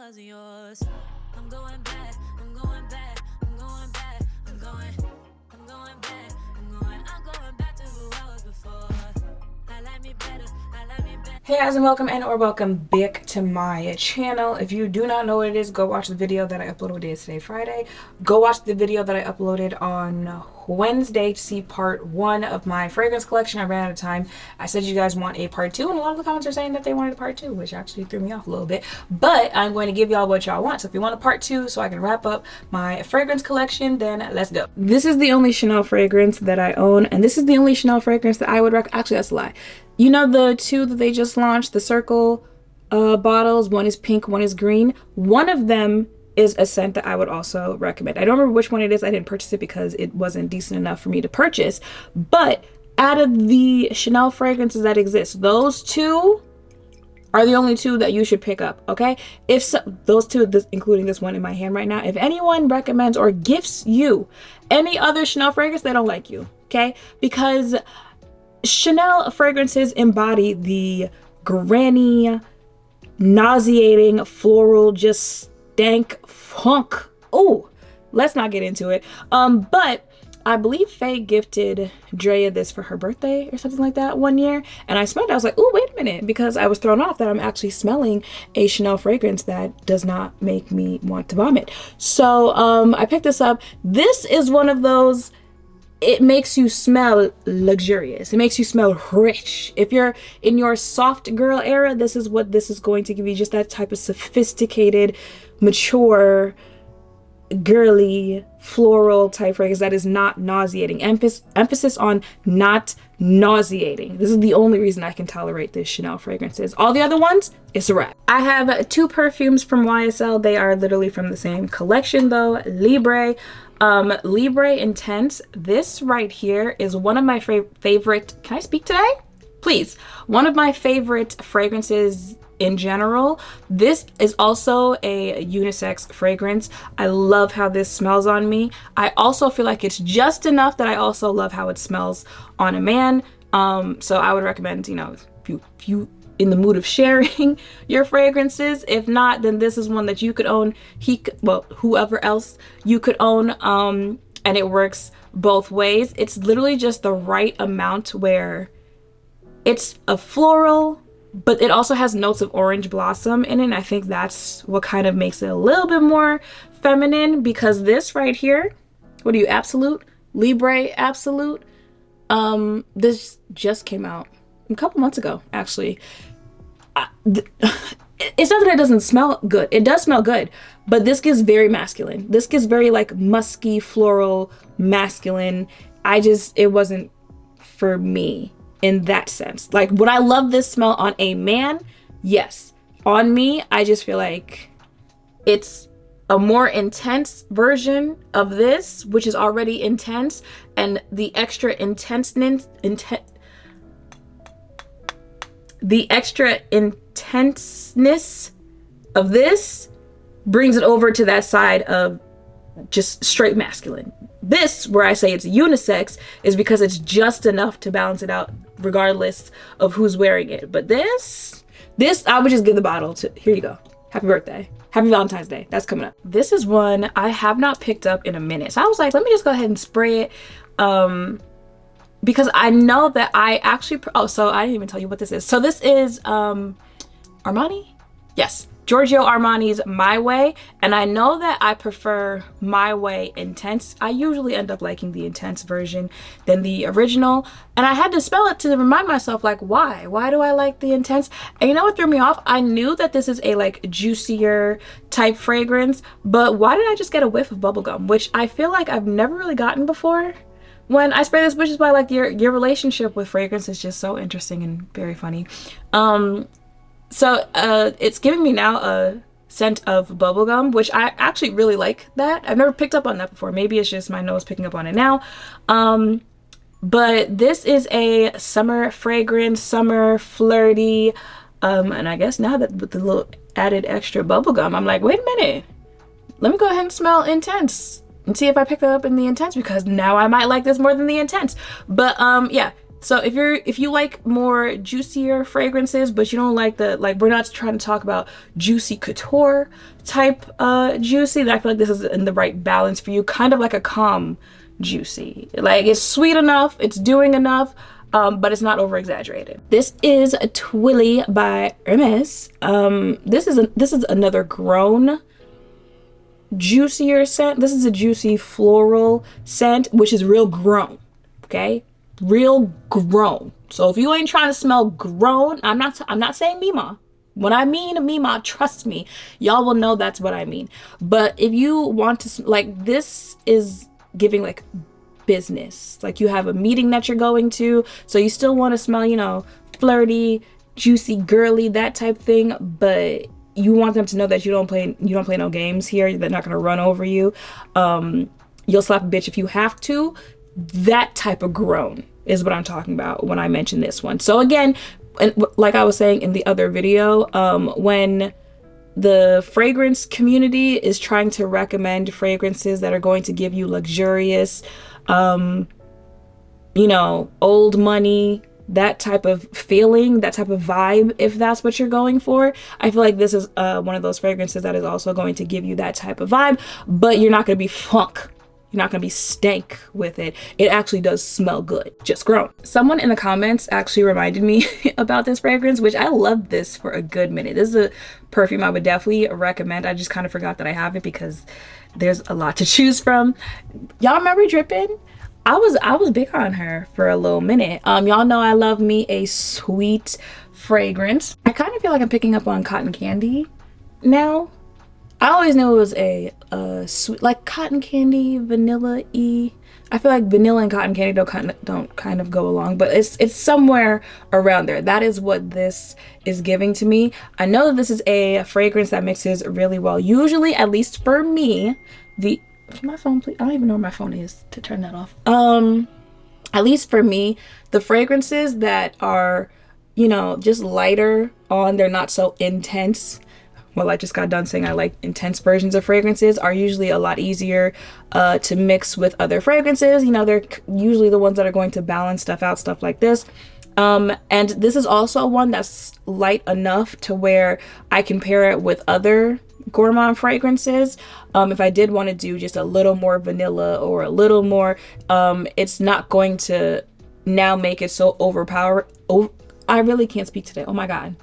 wasn't yours. I'm going back, I'm going back, I'm going back, I'm going back, I'm going back to who I was before. I like me better, I like me better. Hey guys, and welcome or welcome back to my channel. If you do not know what it is, go watch the video that I uploaded today, Friday. Go watch the video that I uploaded on Wednesday to see part 1 of my fragrance collection. I ran out of time. I said you guys want a part 2, and a lot of the comments are saying that they wanted a part 2, which actually threw me off a little bit. But I'm going to give y'all what y'all want. So if you want a part 2 so I can wrap up my fragrance collection, then let's go. This is the only Chanel fragrance that I own, and this is the only Chanel fragrance that I would recommend. Actually, that's a lie. You know the 2 that they just launched, the circle bottles? One is pink, one is green. One of them is a scent that I would also recommend. I don't remember which one it is. I didn't purchase it because it wasn't decent enough for me to purchase. But out of the Chanel fragrances that exist, those 2 are the only 2 that you should pick up, okay? If so, those 2, including this one in my hand right now, if anyone recommends or gifts you any other Chanel fragrance, they don't like you, okay? Because Chanel fragrances embody the granny, nauseating, floral, just stank funk. Oh, let's not get into it. But I believe Faye gifted Drea this for her birthday or something like that one year, and I smelled it. I was like, oh, wait a minute, because I was thrown off that I'm actually smelling a Chanel fragrance that does not make me want to vomit. So I picked this up. This is one of those, it makes you smell luxurious. It makes you smell rich. If you're in your soft girl era, this is what this is going to give you. Just that type of sophisticated, mature, girly, floral type fragrance that is not nauseating. Emphasis on not nauseating. This is the only reason I can tolerate this Chanel fragrances. All the other ones, it's a wrap. I have 2 perfumes from YSL. They are literally from the same collection though. Libre Intense. This right here is one of my favorite, can I speak today? Please. One of my favorite fragrances in general. This is also a unisex fragrance. I love how this smells on me. I also feel like it's just enough that I also love how it smells on a man. So I would recommend, you know, if you in the mood of sharing your fragrances. If not, then this is one that you could own. Whoever else you could own. And it works both ways. It's literally just the right amount where it's a floral, but it also has notes of orange blossom in it. And I think that's what kind of makes it a little bit more feminine, because this right here, what are you, Absolute? Libre Absolute? This just came out a couple months ago, actually. It's not that it doesn't smell good. It does smell good, but this gives very masculine. This gives very like musky, floral, masculine. It wasn't for me in that sense. Like, would I love this smell on a man? Yes. On me, I just feel like it's a more intense version of this, which is already intense, and the extra intenseness of this brings it over to that side of just straight masculine. This, where I say it's unisex, is because it's just enough to balance it out regardless of who's wearing it. But this I would just give the bottle to, here you go. Happy birthday. Happy Valentine's Day. That's coming up. This is one I have not picked up in a minute. So I was like, let me just go ahead and spray it. Because I know that I actually, so I didn't even tell you what this is. So this is Armani? Yes, Giorgio Armani's My Way. And I know that I prefer My Way Intense. I usually end up liking the intense version than the original. And I had to spell it to remind myself, like, why? Why do I like the intense? And you know what threw me off? I knew that this is a like juicier type fragrance, but why did I just get a whiff of bubblegum? Which I feel like I've never really gotten before when I spray this, which is why like your relationship with fragrance is just so interesting and very funny. So it's giving me now a scent of bubblegum, which I actually really like that. I've never picked up on that before. Maybe it's just my nose picking up on it now. But this is a summer fragrance, summer flirty. And I guess now that with the little added extra bubblegum, I'm like, wait a minute. Let me go ahead and smell intense and see if I pick that up in the intense, because now I might like this more than the intense. But yeah, So if you like more juicier fragrances, but you don't like the, like, we're not trying to talk about juicy couture type juicy, then I feel like this is in the right balance for you. Kind of like a calm juicy. Like, it's sweet enough, it's doing enough, but it's not over exaggerated. This is a Twilly by Hermes. This is another grown juicier scent. This is a juicy floral scent, which is real grown. Okay, real grown. So if you ain't trying to smell grown, I'm not saying Mima. When I mean Mima, trust me, y'all will know that's what I mean. But if you want to, like, this is giving like business. Like, you have a meeting that you're going to, so you still want to smell, you know, flirty, juicy, girly, that type thing, but you want them to know that you don't play no games here. They're not gonna run over you. You'll slap a bitch if you have to. That type of grown is what I'm talking about when I mention this one. So again, and like I was saying in the other video, when the fragrance community is trying to recommend fragrances that are going to give you luxurious, you know, old money, that type of feeling, that type of vibe, if that's what you're going for, I feel like this is one of those fragrances that is also going to give you that type of vibe, but you're not going to be funk. You're not gonna be stank with it. It actually does smell good, just grown. Someone in the comments actually reminded me about this fragrance, which I loved this for a good minute. This is a perfume I would definitely recommend. I just kind of forgot that I have it because there's a lot to choose from. Y'all remember Drippin'? I was big on her for a little minute. Y'all know I love me a sweet fragrance. I kind of feel like I'm picking up on cotton candy now. I always knew it was a sweet, like cotton candy, vanilla-y. I feel like vanilla and cotton candy don't kind of go along, but it's somewhere around there. That is what this is giving to me. I know that this is a fragrance that mixes really well. Usually, at least for me, my phone, please. I don't even know where my phone is to turn that off. At least for me, the fragrances that are, you know, just lighter on, they're not so intense. Well, I just got done saying I like intense versions of fragrances, are usually a lot easier to mix with other fragrances. You know, they're usually the ones that are going to balance stuff out, stuff like this. And this is also one that's light enough to where I can pair it with other gourmand fragrances. If I did want to do just a little more vanilla or a little more, it's not going to now make it so overpowered. I really can't speak today. Oh my God.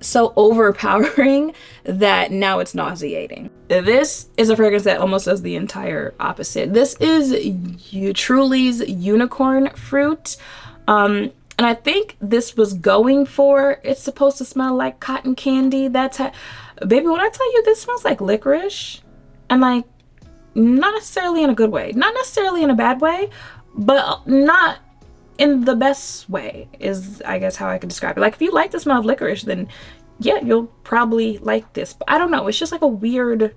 So overpowering that now it's nauseating. This is a fragrance that almost does the entire opposite. This is Truly's Unicorn Fruit. And I think this was going for, it's supposed to smell like cotton candy. Baby, when I tell you this smells like licorice, and like, not necessarily in a good way, not necessarily in a bad way, but not in the best way is, I guess, how I could describe it. Like, if you like the smell of licorice, then yeah, you'll probably like this. But I don't know, it's just like a weird,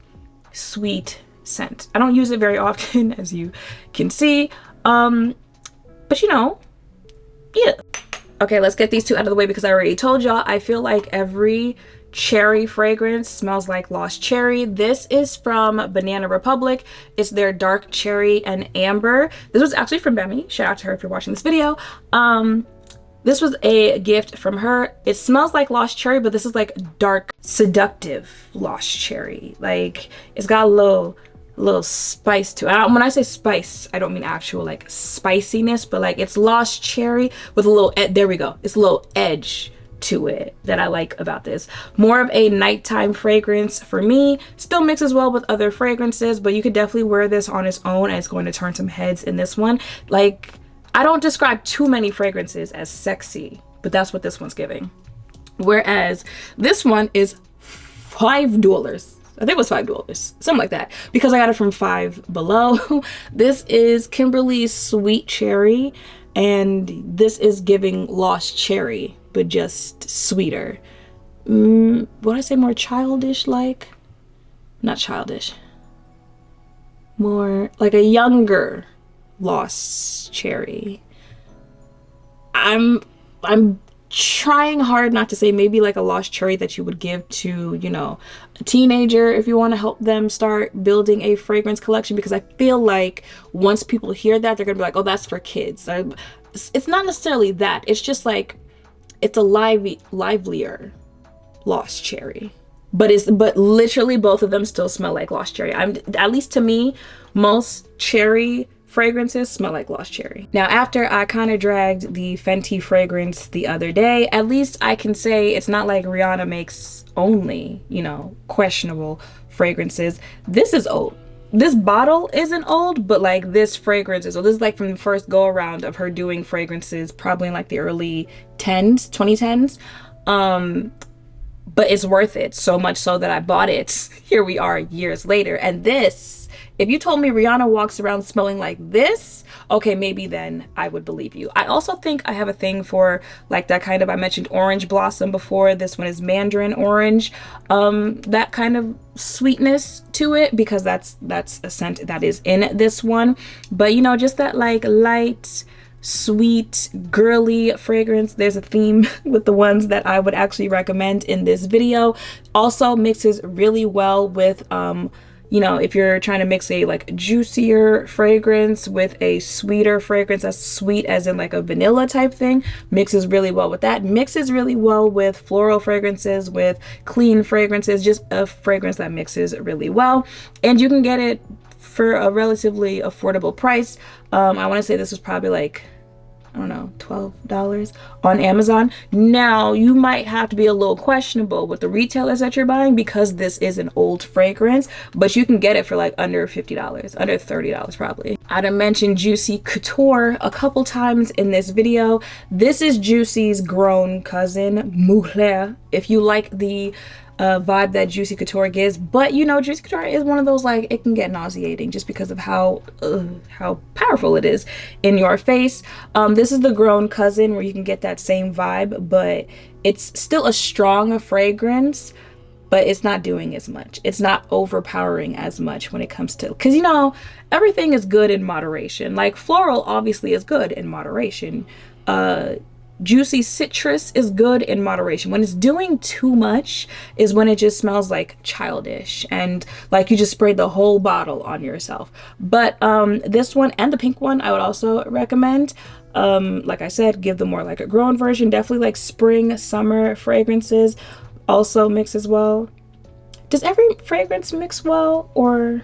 sweet scent. I don't use it very often, as you can see. But you know, yeah. Okay, let's get these two out of the way because I already told y'all I feel like every cherry fragrance smells like lost cherry. This is from Banana Republic. It's their dark cherry and amber. This was actually from Bemi. Shout out to her if you're watching this video. This was a gift from her. It smells like lost cherry, but this is like dark, seductive lost cherry. Like, it's got a little spice to it. When I say spice, I don't mean actual like spiciness, but like it's lost cherry with a little, there we go. It's a little edge to it that I like about this. More of a nighttime fragrance for me. Still mixes well with other fragrances, but you could definitely wear this on its own and it's going to turn some heads in this one. Like, I don't describe too many fragrances as sexy, but that's what this one's giving. Whereas this one is $5. I think it was $5, something like that, because I got it from Five Below. This is Kimberly's Sweet Cherry, and this is giving lost cherry, but just sweeter. Would I say more childish like? Not childish. More like a younger lost cherry. I'm trying hard not to say maybe like a lost cherry that you would give to, you know, a teenager if you want to help them start building a fragrance collection, because I feel like once people hear that, they're gonna be like, oh, that's for kids. It's not necessarily that. It's just like, it's a livelier lost cherry. But literally both of them still smell like lost cherry. At least to me, most cherry fragrances smell like lost cherry. Now, after I kind of dragged the Fenty fragrance the other day, at least I can say it's not like Rihanna makes only, you know, questionable fragrances. This is old. This bottle isn't old, but like this fragrance is old. This is like from the first go around of her doing fragrances, probably in like the early 2010s. But it's worth it, so much so that I bought it. Here we are years later. And this, if you told me Rihanna walks around smelling like this, okay, maybe then I would believe you. I also think I have a thing for like that kind of, I mentioned orange blossom before. This one is mandarin orange. That kind of sweetness to it, because that's a scent that is in this one. But you know, just that like light, sweet, girly fragrance. There's a theme with the ones that I would actually recommend in this video. Also mixes really well with you know, if you're trying to mix a like juicier fragrance with a sweeter fragrance, as sweet as in like a vanilla type thing, mixes really well with that. Mixes really well with floral fragrances, with clean fragrances, just a fragrance that mixes really well. And you can get it for a relatively affordable price. I want to say this was probably like, I don't know, $12 on Amazon. Now, you might have to be a little questionable with the retailers that you're buying, because this is an old fragrance, but you can get it for like under $50, under $30 probably. I'd mentioned Juicy Couture a couple times in this video. This is Juicy's grown cousin, Mujer, if you like the vibe that Juicy Couture gives. But you know, Juicy Couture is one of those, like, it can get nauseating just because of how powerful it is in your face. This is the grown cousin, where you can get that same vibe, but it's still a strong fragrance, but it's not doing as much. It's not overpowering as much when it comes to, because you know, everything is good in moderation. Like floral obviously is good in moderation. Juicy citrus is good in moderation. When it's doing too much is when it just smells like childish and like you just sprayed the whole bottle on yourself. But this one and the pink one I would also recommend. Like I said, give them more like a grown version. Definitely like spring, summer fragrances also mix as well. Does every fragrance mix well, or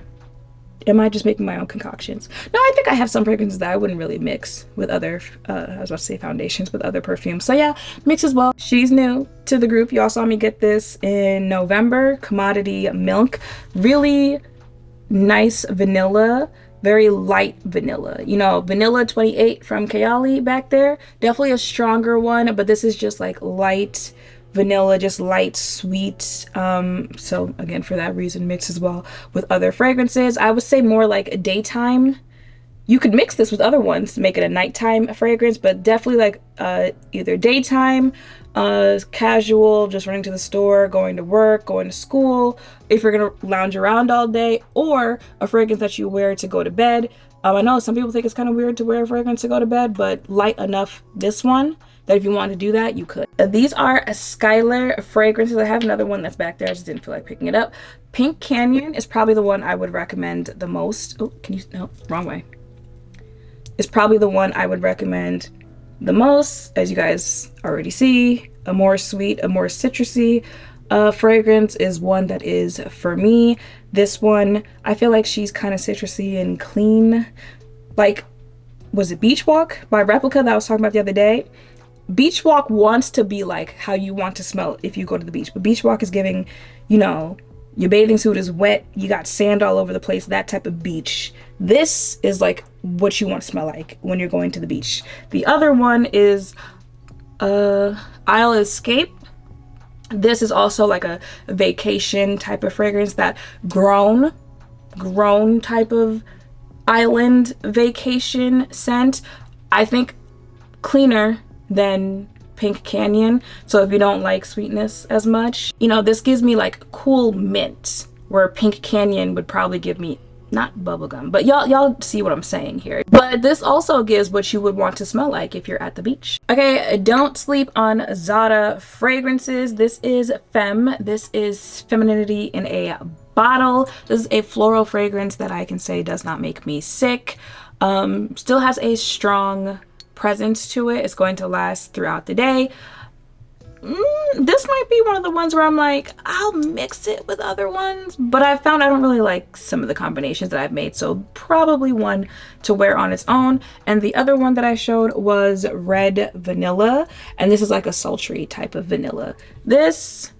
am I just making my own concoctions? No, I think I have some fragrances that I wouldn't really mix with other, I was about to say foundations, with other perfumes. So yeah, mix as well. She's new to the group. Y'all saw me get this in November, Commodity Milk. Really nice vanilla, very light vanilla. You know, Vanilla 28 from Kayali back there, definitely a stronger one, but this is just like light vanilla, just light sweet. So again, for that reason, mix as well with other fragrances. I would say more like a daytime. You could mix this with other ones to make it a nighttime fragrance, but definitely like either daytime, casual, just running to the store, going to work, going to school, if you're gonna lounge around all day, or a fragrance that you wear to go to bed. I know some people think it's kind of weird to wear a fragrance to go to bed, but light enough, this one, that if you want to do that, you could. These are a Skylar fragrances. I have another one that's back there. I just didn't feel like picking it up. Pink Canyon is probably the one I would recommend the most. Oh, can you, no, wrong way. It's probably the one I would recommend the most. As you guys already see, a more sweet, a more citrusy fragrance is one that is for me. This one, I feel like she's kind of citrusy and clean. Like, was it Beach Walk by Replica that I was talking about the other day? Beach Walk wants to be like how you want to smell if you go to the beach, but Beach Walk is giving, you know, your bathing suit is wet, you got sand all over the place, that type of beach. This is like what you want to smell like when you're going to the beach. The other one is Isle Escape. This is also like a vacation type of fragrance, that grown type of island vacation scent. I think cleaner than Pink Canyon. So if you don't like sweetness as much, you know, this gives me like cool mint, where Pink Canyon would probably give me, not bubblegum, but y'all see what I'm saying here. But this also gives what you would want to smell like if you're at the beach. Okay, don't sleep on Zara fragrances. This is Femme. This is femininity in a bottle. This is a floral fragrance that I can say does not make me sick. Still has a strong presence to it. It's going to last throughout the day. This might be one of the ones where I'm like, I'll mix it with other ones, but I found I don't really like some of the combinations that I've made, so probably one to wear on its own. And the other one that I showed was Red Vanilla, and this is like a sultry type of vanilla. This,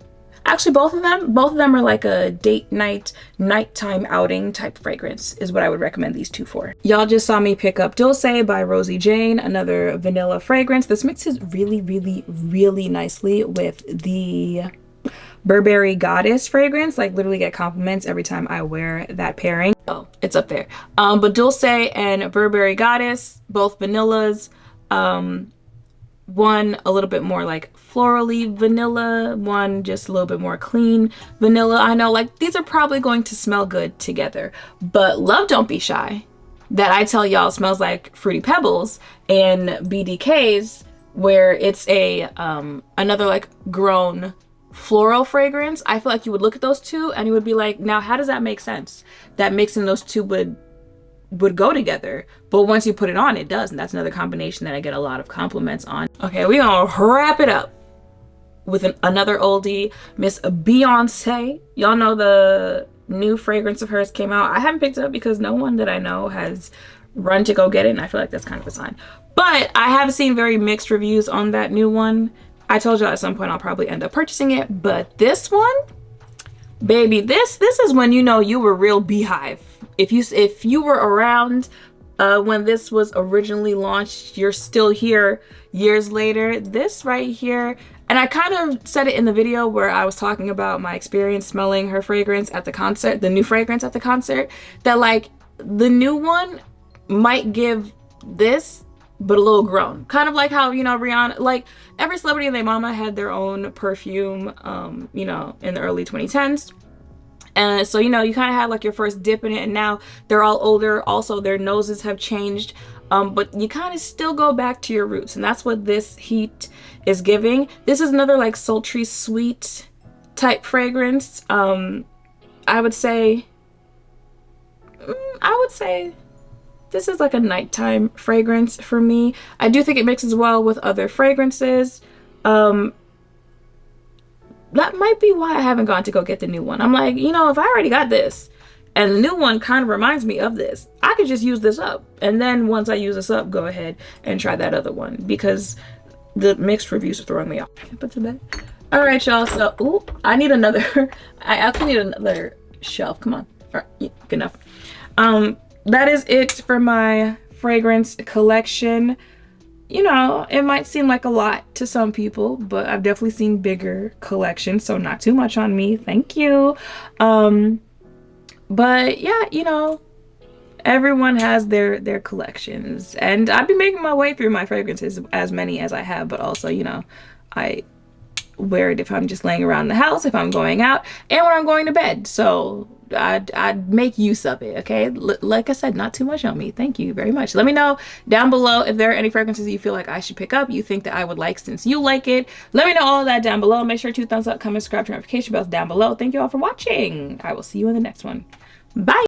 actually both of them are like a date night, nighttime outing type fragrance is what I would recommend these two for. Y'all just saw me pick up Dulce by Rosie Jane, another vanilla fragrance. This mixes really, really, really nicely with the Burberry Goddess fragrance. Like literally get compliments every time I wear that pairing. Oh, it's up there. But Dulce and Burberry Goddess, both vanillas. One a little bit more like florally vanilla, one just a little bit more clean vanilla. I know like these are probably going to smell good together, but Love Don't Be Shy, that I tell y'all smells like Fruity Pebbles, and BDK's, where it's a another like grown floral fragrance. I feel like you would look at those two and you would be like, now how does that make sense that mixing those two would go together? But once you put it on, it does, and that's another combination that I get a lot of compliments on. Okay, we're gonna wrap it up with another oldie, Miss Beyonce. Y'all know the new fragrance of hers came out. I haven't picked it up because no one that I know has run to go get it, and I feel like that's kind of a sign. But I have seen very mixed reviews on that new one. I told y'all at some point I'll probably end up purchasing it, but this one, baby, this is when you know you were real beehive. If you were around when this was originally launched, you're still here years later. This right here, and I kind of said it in the video where I was talking about my experience smelling her fragrance at the concert, the new fragrance at the concert, that like the new one might give this, but a little grown. Kind of like how, you know, Rihanna, like every celebrity and their mama had their own perfume, you know, in the early 2010s. And so, you know, you kind of had like your first dip in it, and now they're all older. Also, their noses have changed, but you kind of still go back to your roots, and that's what this heat is giving. This is another like sultry, sweet type fragrance. I would say this is like a nighttime fragrance for me. I do think it mixes well with other fragrances. That might be why I haven't gone to go get the new one. I'm like, you know, if I already got this and the new one kind of reminds me of this, I could just use this up. And then once I use this up, go ahead and try that other one, because the mixed reviews are throwing me off. Put to bed. All right, y'all. So, ooh, I need another, I actually need another shelf. Come on. All right, yeah, good enough. That is it for my fragrance collection. You know, it might seem like a lot to some people, but I've definitely seen bigger collections, so not too much on me. Thank you. But yeah, you know, everyone has their collections, and I've been making my way through my fragrances, as many as I have, but also, you know, I wear it if I'm just laying around the house, if I'm going out, and when I'm going to bed. So I'd make use of it, okay? Like I said, not too much on me. Thank you very much. Let me know down below if there are any fragrances you feel like I should pick up, you think that I would like since you like it. Let me know all of that down below. Make sure to thumbs up, comment, subscribe, turn notification bells down below. Thank you all for watching. I will see you in the next one. Bye.